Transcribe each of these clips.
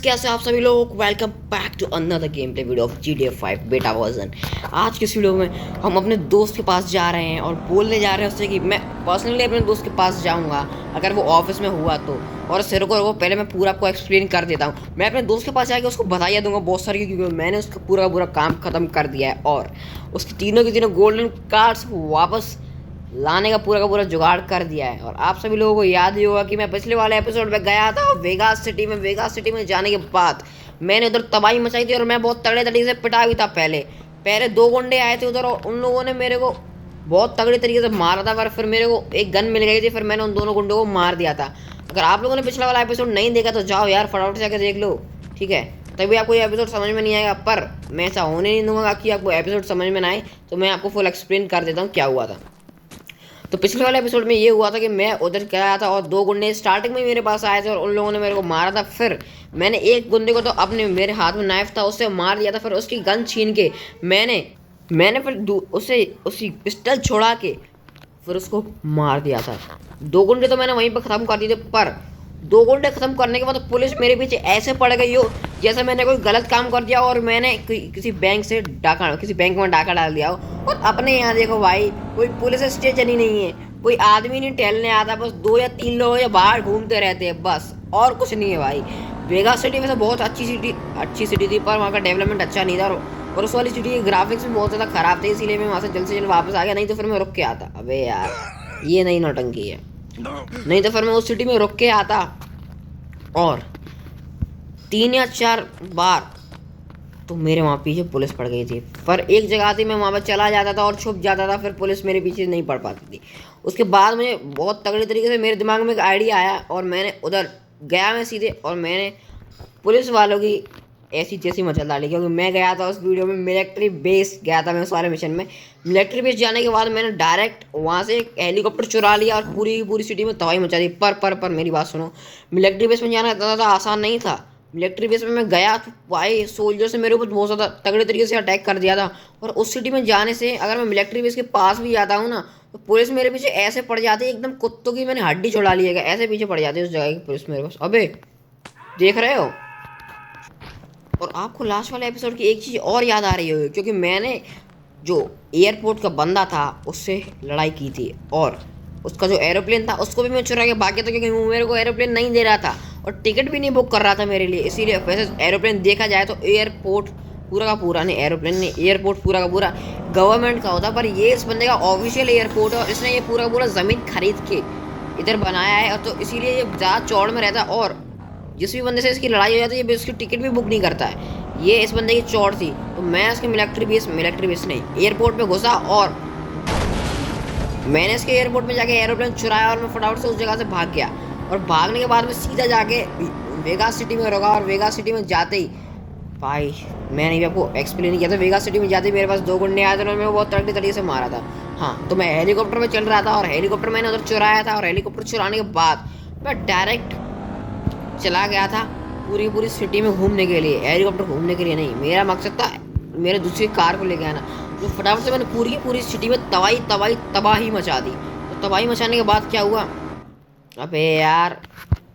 कैसे आप सभी लोग welcome back to another game play video of GTA 5 beta version. आज के इस वीडियो में हम अपने दोस्त के पास जा रहे हैं और बोलने जा रहे हैं उससे कि मैं पर्सनली अपने दोस्त के पास जाऊंगा अगर वो ऑफिस में हुआ तो। और सिर को वो पहले मैं पूरा आपको एक्सप्लेन कर देता हूँ। मैं अपने दोस्त के पास जाके उसको बताइए दूंगा बहुत सारी, क्योंकि मैंने उसका पूरा काम ख़त्म कर दिया है और उसकी तीनों की तीनों गोल्डन कार्ड्स वापस लाने का पूरा जुगाड़ कर दिया है। और आप सभी लोगों को याद ही होगा कि मैं पिछले वाले एपिसोड में गया था वेगास सिटी में जाने के बाद मैंने उधर तबाही मचाई थी और मैं बहुत तगड़े तरीके से पिटा भी था। पहले दो गुंडे आए थे उधर और उन लोगों ने मेरे को बहुत तगड़े तरीके से मारा था, पर फिर मेरे को एक गन मिल गई थी, फिर मैंने उन दोनों गुंडों को मार दिया था। अगर आप लोगों ने पिछला वाला एपिसोड नहीं देखा तो जाओ यार फटाफट से जाकर देख लो, ठीक है? तभी आपको ये एपिसोड समझ में नहीं आएगा, पर मैं ऐसा होने नहीं दूंगा कि आपको एपिसोड समझ में ना आए। तो मैं आपको फुल एक्सप्लेन कर देता हूँ क्या हुआ था। तो पिछले वाले एपिसोड में ये हुआ था कि मैं उधर गया था और दो गुंडे स्टार्टिंग में मेरे पास आए थे और उन लोगों ने मेरे को मारा था। फिर मैंने एक गुंडे को तो अपने मेरे हाथ में नाइफ था उससे मार दिया था। फिर उसकी गन छीन के मैंने फिर उसे उसी पिस्टल छोड़ा के फिर उसको मार दिया था। दो गुंडे तो मैंने वहीं पर ख़त्म कर दिए थे, पर दो गुंडे ख़त्म करने के बाद पुलिस मेरे पीछे ऐसे पड़ गई हो जैसे मैंने कोई गलत काम कर दिया और मैंने किसी बैंक में डाका डाल दिया हो। और अपने यहाँ देखो भाई, कोई पुलिस स्टेशन ही नहीं है, कोई आदमी नहीं टहलने आता, बस 2 या 3 लोग या बाहर घूमते रहते हैं, बस और कुछ नहीं है भाई। वेगास सिटी में से बहुत अच्छी सिटी थी, पर वहाँ का डेवलपमेंट अच्छा नहीं था और उस वाली सिटी के ग्राफिक्स भी बहुत ज़्यादा ख़राब थे, इसीलिए मैं वहाँ से जल्द वापस आ गया। नहीं तो फिर मैं रुक के आता। अबे यार ये नई नौटंकी है, नहीं तो फिर मैं उस सिटी में रुक के आता और 3 या 4 बार तो मेरे वहाँ पीछे पुलिस पड़ गई थी। पर एक जगह थी मैं वहाँ पर चला जाता था और छुप जाता था, फिर पुलिस मेरे पीछे नहीं पड़ पाती थी। उसके बाद मुझे बहुत तगड़े तरीके से मेरे दिमाग में एक आइडिया आया और मैंने उधर गया मैं सीधे, और मैंने पुलिस वालों की ऐसी तैसी मचल डाली, क्योंकि मैं गया था उस वीडियो में मिलिट्री बेस गया था मैं उस वाले मिशन में। मिलिट्री बेस जाने के बाद मैंने डायरेक्ट वहाँ से एक हेलीकॉप्टर चुरा लिया और पूरी सिटी में तबाही मचा दी। पर मेरी बात सुनो, मिलिट्री बेस में जाना ज़्यादा आसान नहीं था। मिलिट्री बेस में मैं गया तो भाई सोल्जर से मेरे ऊपर बहुत ज़्यादा तगड़े तरीके से अटैक कर दिया था। और उस सिटी में जाने से अगर मैं मिलिट्री बेस के पास भी जाता हूँ ना तो पुलिस मेरे पीछे ऐसे पड़ जाती है, एकदम कुत्तों की मैंने हड्डी छुड़ा ली है, ऐसे पीछे पड़ जाती है उस जगह की पुलिस मेरे पास। अबे देख रहे हो? और आपको लास्ट वाले एपिसोड की एक चीज़ और याद आ रही होगी, क्योंकि मैंने जो एयरपोर्ट का बंदा था उससे लड़ाई की थी और उसका जो एरोप्लेन था उसको भी मैं चुरा के भाग गया था, क्योंकि वो मेरे को एरोप्लेन नहीं दे रहा था और टिकट भी नहीं बुक कर रहा था मेरे लिए। इसीलिए वैसे एरोप्लेन देखा जाए तो एयरपोर्ट पूरा का पूरा नहीं, एरोप्लेन नहीं, एयरपोर्ट पूरा का पूरा गवर्नमेंट का होता, पर ये इस बंदे का ऑफिशियल एयरपोर्ट है और इसने ये पूरा ज़मीन खरीद के इधर बनाया है, और तो इसीलिए ये ज़्यादा चौड़ में रहता है। और जिस भी बंदे से इसकी लड़ाई हो जाती है ये उसकी टिकट भी बुक नहीं करता है। ये इस बंदे की चौड़ थी। तो मैं इसके मिलिट्री बेस नहीं, एयरपोर्ट में घुसा और मैंने इसके एयरपोर्ट में जाके एरोप्लेन चुराया और मैं फटाफट से उस जगह से भाग गया। और भागने के बाद मैं सीधा जाके वेगास सिटी में रुका और वेगास सिटी में जाते ही भाई मैंने भी आपको एक्सप्लेन किया था, वेगास सिटी में जाते ही मेरे पास दो गुंडे आए थे और मैं बहुत तगड़े तरीके से मारा था। हाँ, तो मैं हेलीकॉप्टर में चल रहा था और हेलीकॉप्टर मैंने उधर चुराया था और हेलीकॉप्टर चुराने के बाद मैं डायरेक्ट चला गया था पूरी सिटी में घूमने के लिए। हेलीकॉप्टर घूमने के लिए नहीं, मेरा मकसद था मेरे दूसरी कार को लेके आना। तो फटाफट से मैंने पूरी सिटी में तबाही मचा दी। तो तबाही मचाने के बाद क्या हुआ, अबे यार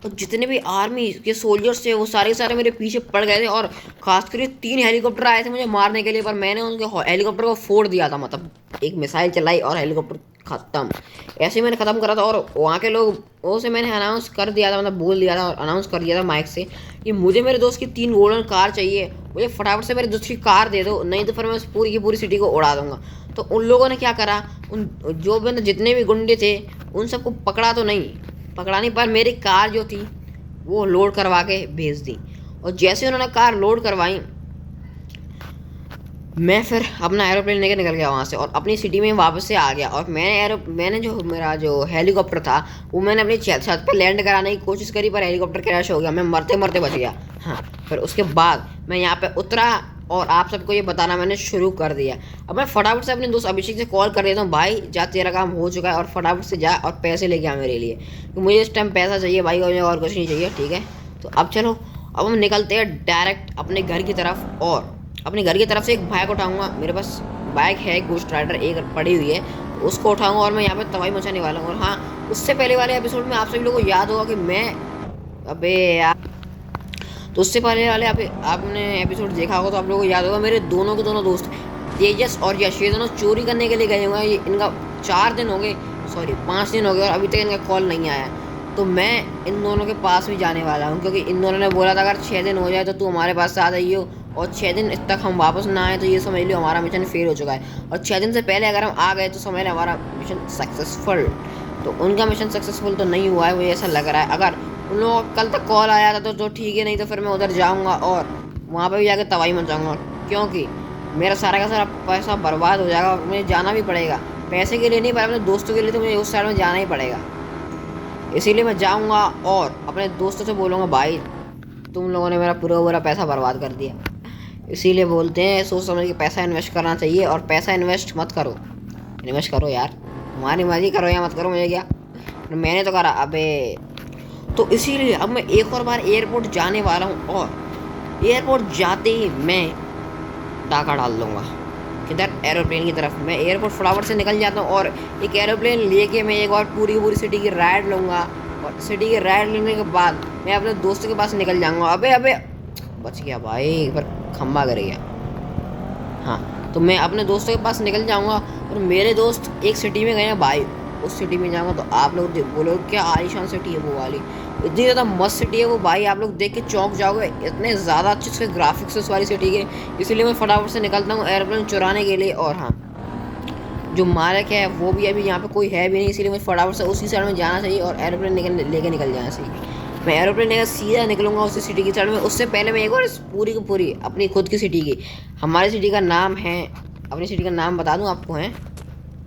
तो जितने भी आर्मी के सोल्जर्स थे वो सारे मेरे पीछे पड़ गए थे और खासकर 3 हेलीकॉप्टर आए थे मुझे मारने के लिए, पर मैंने उनके हेलीकॉप्टर को फोड़ दिया था, मतलब एक मिसाइल चलाई और हेलीकॉप्टर ख़त्म। ऐसे ही मैंने ख़त्म करा था और वहाँ के लोगों से मैंने अनाउंस कर दिया था, मतलब बोल दिया था और अनाउंस कर दिया था माइक से कि मुझे मेरे दोस्त की 3 गोल्डन कार चाहिए, मुझे फटाफट से मेरी दूसरी कार दे दो, नहीं तो फिर मैं पूरी की पूरी सिटी को उड़ा दूंगा। तो उन लोगों ने क्या करा, उन जो भी जितने भी गुंडे थे उन सबको पकड़ा तो नहीं, पकड़ा नहीं, पर मेरी कार जो थी वो लोड करवा के भेज दी। और जैसे उन्होंने कार लोड करवाई मैं फिर अपना एरोप्लेन लेकर निकल गया वहाँ से और अपनी सिटी में वापस से आ गया। और मैंने जो मेरा जो हेलीकॉप्टर था वो मैंने अपनी छत पर लैंड कराने की कोशिश करी, पर हेलीकॉप्टर क्रैश हो गया, मैं मरते मरते बच गया। हाँ, फिर उसके बाद मैं यहाँ पे उतरा और आप सबको ये बताना मैंने शुरू कर दिया। अब मैं फटाफट से अपने दोस्त अभिषेक से कॉल कर देता हूँ, भाई जा तेरा काम हो चुका है और फटाफट से जा और पैसे लेके आ मेरे लिए, तो मुझे इस टाइम पैसा चाहिए भाई और कुछ नहीं चाहिए, ठीक है? तो अब चलो, अब हम निकलते हैं डायरेक्ट अपने घर की तरफ और अपने घर की तरफ से एक बाइक उठाऊंगा। मेरे पास बाइक है गोस्ट राइडर एक पड़ी हुई है, तो उसको उठाऊंगा और मैं यहाँ पे तबाही मचाने वाला हूँ। और हाँ, उससे पहले वाले एपिसोड में आप सभी लोगों को याद होगा कि मैं अबे यार तो उससे पहले वाले आपने एपिसोड देखा होगा तो आप लोगों को याद होगा, मेरे दोनों के दोनों दोस्त तेजस और यश, ये दोनों चोरी करने के लिए गए हुए हैं। इनका 4 दिन हो गए, सॉरी 5 दिन हो गए, और अभी तक इनका कॉल नहीं आया। तो मैं इन दोनों के पास भी जाने वाला हूँ, क्योंकि इन दोनों ने बोला था अगर 6 दिन हो जाए तो तू हमारे पास आ जाइयो, और 6 दिन तक हम वापस ना आए तो ये समझ लो हमारा मिशन फेल हो चुका है, और 6 दिन से पहले अगर हम आ गए तो समझ लो हमारा मिशन सक्सेसफुल। तो उनका मिशन सक्सेसफुल तो नहीं हुआ है, मुझे ऐसा लग रहा है। अगर उन लोगों का कल तक कॉल आया था तो ठीक है, नहीं तो फिर मैं उधर जाऊँगा और वहाँ पर भी जाकर तबाही मचाऊँगा, क्योंकि मेरा सारा का सारा पैसा बर्बाद हो जाएगा। मुझे जाना भी पड़ेगा, पैसे के लिए नहीं पर अपने दोस्तों के लिए तो मुझे उस साइड में जाना ही पड़ेगा। इसीलिए मैं जाऊंगा और अपने दोस्तों से बोलूँगा भाई तुम लोगों ने मेरा पूरा पैसा बर्बाद कर दिया। इसीलिए बोलते हैं सोच समझ के पैसा इन्वेस्ट करना चाहिए, और पैसा इन्वेस्ट मत करो, इन्वेस्ट करो यार, तुम्हारी मर्जी, करो या मत करो, मुझे क्या, मैंने तो करा। अबे तो इसीलिए अब मैं एक और बार एयरपोर्ट जाने वाला हूँ, और एयरपोर्ट जाते ही मैं डाका डाल दूँगा किधर, एरोप्लेन की तरफ। मैं एयरपोर्ट फटाफट से निकल जाता हूँ और एक एरोप्लेन लेके मैं एक बार पूरी सिटी की राइड लूँगा, और सिटी की राइड लेने के बाद मैं अपने दोस्तों के पास निकल जाऊँगा। अबे बच गया भाई, पर खंबा गिर गया। हाँ, तो मैं अपने दोस्तों के पास निकल जाऊँगा, और मेरे दोस्त एक सिटी में गए हैं भाई, उस सिटी में जाऊँगा तो आप लोग बोलो क्या आलीशान सिटी है वो वाली, इतनी ज़्यादा मस्त सिटी है वो भाई, आप लोग देख के चौंक जाओगे, इतने ज़्यादा अच्छे से ग्राफिक्स उस वाली सिटी के। इसीलिए मैं फटाफट से निकलता हूँ एयरप्लेन चुराने के लिए। और हाँ, जो मालिक है वो भी अभी यहाँ पे कोई है भी नहीं, इसीलिए मुझे फटाफट से उसी साइड में जाना चाहिए और एयरप्लेन लेके निकल जाना चाहिए। मैं एयरप्लेन लेकर सीधा निकलूँगा उसी सिटी की साइड में। उससे पहले मैं एक और पूरी की पूरी अपनी खुद की सिटी की, हमारी सिटी का नाम है, अपनी सिटी का नाम बता दूँ आपको, हैं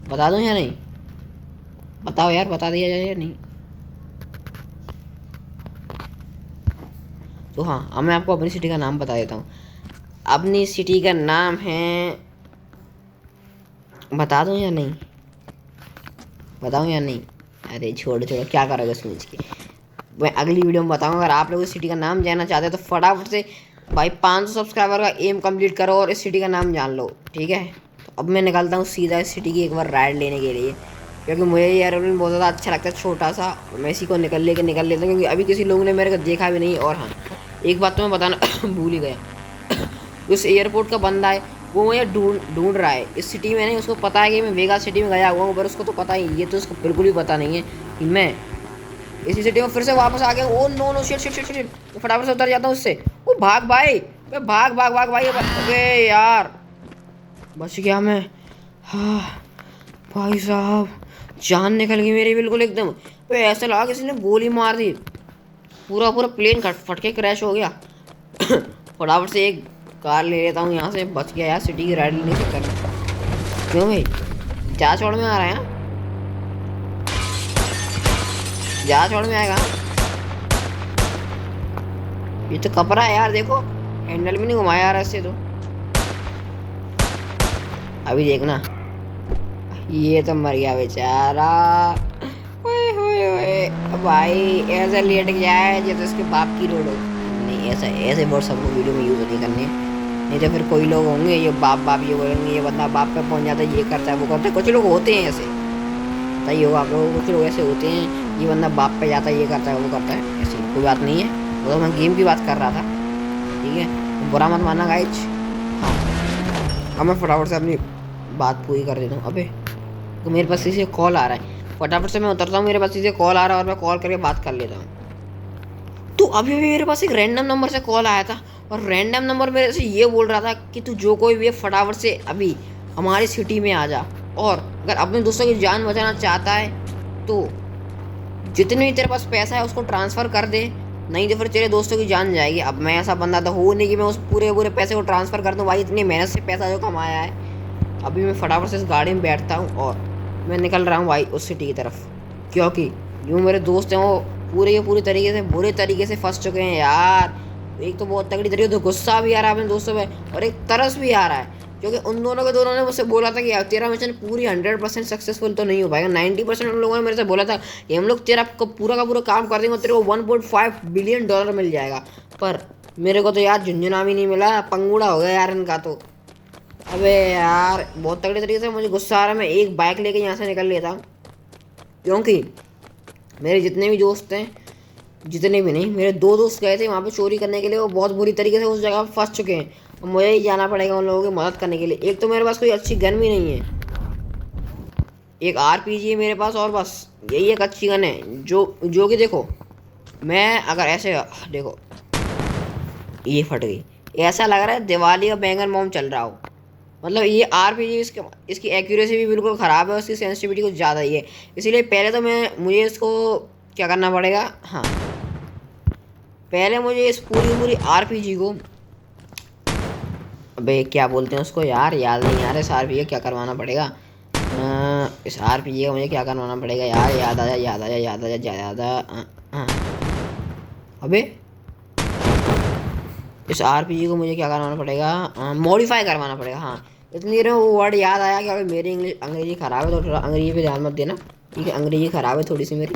बता दूँ या नहीं, बताओ यार, बता दिया जाए या नहीं। तो हाँ, अब मैं आपको अपनी सिटी का नाम बता देता हूँ। अपनी सिटी का नाम है, बता दूँ या नहीं, बताऊँ या नहीं, अरे छोड़ो क्या करोगे सोच के, मैं अगली वीडियो में बताऊँगा। अगर आप लोग इस सिटी का नाम जानना चाहते हैं तो फटाफट से भाई 500 सब्सक्राइबर का एम कंप्लीट करो और इस सिटी का नाम जान लो, ठीक है। तो अब मैं निकलता हूँ सीधा इस सिटी की एक बार राइड लेने के लिए, क्योंकि मुझे ये एयरप्लेन बहुत ज़्यादा अच्छा लगता है, छोटा सा, मैं इसी को निकल लेता हूँ, क्योंकि अभी किसी लोगों ने मेरे को देखा भी नहीं। और हाँ, एक बात तो मैं बताना भूल ही गया, उस एयरपोर्ट का बंदा है वो मुझे ढूंढ रहा है इस सिटी में, नहीं उसको पता है कि मैं वेगा सिटी में गया हुआ हूँ, पर उसको तो पता ही, ये तो उसको बिल्कुल भी पता नहीं है कि मैं इसी सिटी में फिर से वापस आ गया। ओ नो शिट, फटाफट से उतर जाता हूँ उससे। वो भाग भाई, मैं भाग भाई। अबे यार बच गया मैं। हाँ भाई साहब, जान निकल गई मेरी बिल्कुल एकदम। ऐसा लगा किसी ने गोली मार दी, पूरा प्लेन फट के क्रैश हो गया। फटाफट से एक कार ले लेता हूँ यहाँ से, बच गया यार सिटी की राइड लेने चक्कर में। क्यों भाई जा छोड़ में आ रहा है, जा छोड़ में आएगा, ये तो कपड़ा है यार, देखो हैंडल भी नहीं घुमाया यार ऐसे तो। अभी देखना, ये तो मर गया बेचारा। ओए भाई ऐसा लेट गया है जैसे उसके बाप की रोड हो। नहीं ऐसे वर्ड सबको वीडियो में यूज़ नहीं करने, नहीं तो फिर कोई लोग होंगे ये बाप ये बोलेंगे ये बंदा बाप पे पहुंच जाता है, ये करता है वो करता है। कुछ लोग होते हैं ऐसे, पता ही होगा आप लोगों को, कुछ लोग ऐसे होते हैं, ये बंदा बाप पे जाता है, ये करता है वो करता है। ऐसी कोई बात नहीं है, वो तो मैं गेम की बात कर रहा था, ठीक है, तो बुरा मत मानना गाइज। हाँ, अब मैं फटाफट से अपनी बात पूरी कर देता हूँ। अबे तो मेरे पास इसे कॉल आ रहा है, फटाफट से मैं उतरता हूँ, मेरे पास इसे कॉल आ रहा है और मैं कॉल करके बात कर लेता हूँ। तो अभी भी मेरे पास एक रैंडम नंबर से कॉल आया था, और रैंडम नंबर मेरे से ये बोल रहा था कि तू जो कोई भी फटाफट से अभी हमारी सिटी में आ जा, और अगर अपने दोस्तों की जान बचाना चाहता है तो जितने भी तेरे पास पैसा है उसको ट्रांसफ़र कर दे, नहीं तो फिर तेरे दोस्तों की जान जाएगी। अब मैं ऐसा बंदा तो हो नहीं कि मैं उस पूरे पैसे को ट्रांसफ़र कर दूँ भाई, इतनी मेहनत से पैसा जो कमाया है। अभी मैं फटाफट से इस गाड़ी में बैठता हूँ और मैं निकल रहा हूँ भाई उस सिटी की तरफ, क्योंकि जो मेरे दोस्त हैं वो पूरे तरीके से बुरे तरीके से फंस चुके हैं यार। एक तो बहुत तगड़ी तरीके से गुस्सा भी आ रहा है अपने दोस्तों पे, और एक तरस भी आ रहा है, क्योंकि उन दोनों ने मुझसे बोला था कि यार तेरा मिशन पूरी 100% सक्सेसफुल तो नहीं हो पाएगा। 90% उन लोगों ने मेरे से बोला था कि हम लोग तेरा पूरा का पूरा काम कर देंगे, तेरे को $1.5 बिलियन मिल जाएगा। पर मेरे को तो यार झुंझुना भी नहीं मिला, पंगूड़ा हो गया यार इनका तो। अबे यार बहुत तगड़े तरीके से मुझे गुस्सा आ रहा है, मैं एक बाइक लेके यहाँ से निकल लेता हूँ, क्योंकि मेरे जितने भी दोस्त हैं जितने भी नहीं, मेरे दो दोस्त गए थे वहाँ पे चोरी करने के लिए, वो बहुत बुरी तरीके से उस जगह पर फंस चुके हैं और मुझे ही जाना पड़ेगा उन लोगों की मदद करने के लिए। एक तो मेरे पास कोई अच्छी गन भी नहीं है, एक आरपीजी है मेरे पास और बस यही एक अच्छी गन है जो कि देखो, मैं अगर ऐसे देखो, ये फट गई, ऐसा लग रहा है दिवाली का बैंगन बॉम्ब चल रहा हो। मतलब ये आरपीजी इसकी एक्यूरेसी भी बिल्कुल ख़राब है, उसकी सेंसिटिविटी कुछ ज़्यादा ही है। इसीलिए पहले तो मुझे इसको क्या करना पड़ेगा, हाँ पहले मुझे इस पूरी आरपीजी को, अबे क्या बोलते हैं उसको यार, याद नहीं आ रहा। इस आरपीजी का क्या करवाना पड़ेगा, इस आरपीजी का मुझे क्या करवाना पड़ेगा यार, याद आ जा याद आ जा याद आ जा याद आ हाँ। अबे इस आरपीजी को मुझे क्या करवाना पड़ेगा, मॉडिफाई करवाना पड़ेगा। हाँ इतनी देर में वो वर्ड याद आया कि अगर मेरी अंग्रेजी ख़राब है तो थोड़ा अंग्रेजी पे ध्यान मत देना, ठीक है। अंग्रेजी ख़राब है थोड़ी सी मेरी,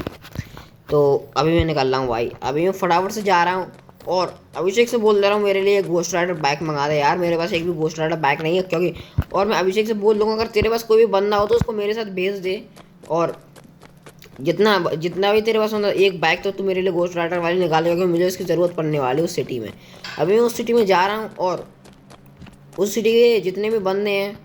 तो अभी मैं निकल रहा हूँ भाई, अभी मैं फटाफट से जा रहा हूँ। और अभिषेक से बोल दे रहा हूँ मेरे लिए घोस्ट राइडर बाइक मंगा दे यार, मेरे पास एक भी घोस्ट राइडर बाइक नहीं है क्योंकि, और मैं अभिषेक से बोल दूँगा अगर तेरे पास कोई भी बंदा हो तो उसको मेरे साथ भेज दे, और जितना जितना भी तेरे पास होता एक बाइक तो तू मेरे लिए घोस्ट राइडर वाली निकाल, क्योंकि मुझे उसकी ज़रूरत पड़ने वाली है उस सिटी में। अभी मैं उस सिटी में जा रहा हूँ और उस सिटी के जितने भी बंदे हैं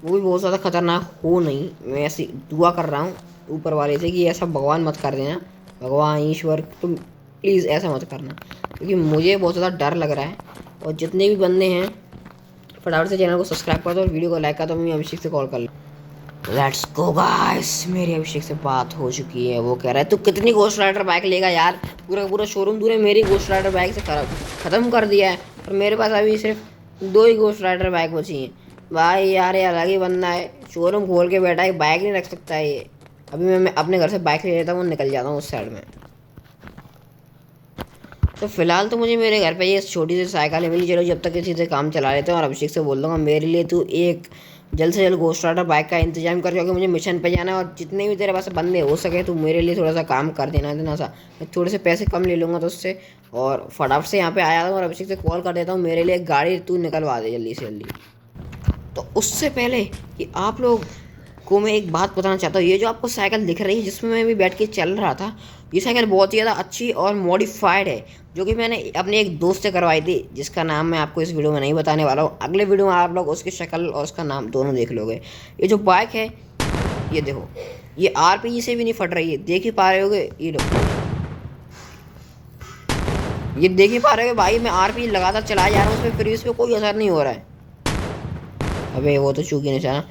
वो भी बहुत ज़्यादा खतरनाक हो नहीं, मैं ऐसी दुआ कर रहा हूँ ऊपर वाले से कि ऐसा भगवान मत कर देना, भगवान ईश्वर तुम प्लीज़ ऐसा मत करना, क्योंकि मुझे बहुत ज़्यादा डर लग रहा है। और जितने भी बंदे हैं फटाफट से चैनल को सब्सक्राइब कर दो और वीडियो को लाइक कर दो। मैं अभिषेक से कॉल कर लूँ। लेट्स गो गाइस, मेरी अभिषेक से बात हो चुकी है। वो कह रहा है तू कितनी घोस्ट राइडर बाइक लेगा यार, पूरा शोरूम तूने मेरी घोस्ट राइडर बाइक से ख़त्म कर दिया है, और मेरे पास अभी सिर्फ दो ही घोस्ट राइडर बाइक बची हैं। भाई यार ये अलग ही बंदा है, शोरूम खोल के बैठा है, बाइक नहीं रख सकता है ये। अभी मैं अपने घर से बाइक ले लेता हूँ, निकल जाता हूँ उस साइड में। तो फिलहाल तो मुझे मेरे घर पे ये छोटी सी साइकिल मिली, चलो जब तक इसी से काम चला लेते हैं। और अभिषेक से बोल दूँगा मेरे लिए तू एक जल्द से जल्द घोस्ट राइडर बाइक का इंतजाम कर, क्योंकि मुझे मिशन पे जाना है। और जितने भी तेरे पास बंदे हो सके तो मेरे लिए थोड़ा सा काम कर देना, इतना सा मैं थोड़े से पैसे कम ले लूँगा तो उससे, और फटाफट से यहाँ पे आया हूँ और अभिषेक से कॉल कर देता हूँ मेरे लिए गाड़ी तू निकलवा दे जल्दी से जल्दी। तो उससे पहले कि आप लोग को मैं एक बात बताना चाहता हूँ, ये जो आपको साइकिल दिख रही है जिसमें मैं भी बैठ के चल रहा था, ये साइकिल बहुत ही ज़्यादा अच्छी और मॉडिफाइड है, जो कि मैंने अपने एक दोस्त से करवाई थी, जिसका नाम मैं आपको इस वीडियो में नहीं बताने वाला हूँ। अगले वीडियो में आप लोग उसकी शक्ल और उसका नाम दोनों देख लोगे। ये जो बाइक है ये देखो, ये आरपीजी से भी नहीं फट रही है, देख ही पा रहे होगे, ये लो, ये देख ही पा रहे हो भाई, मैं आरपीजी लगातार चलाया जा रहा हूँ उसमें, फिर इस पर कोई असर नहीं हो रहा है। अबे वो तो चूकी निशाना,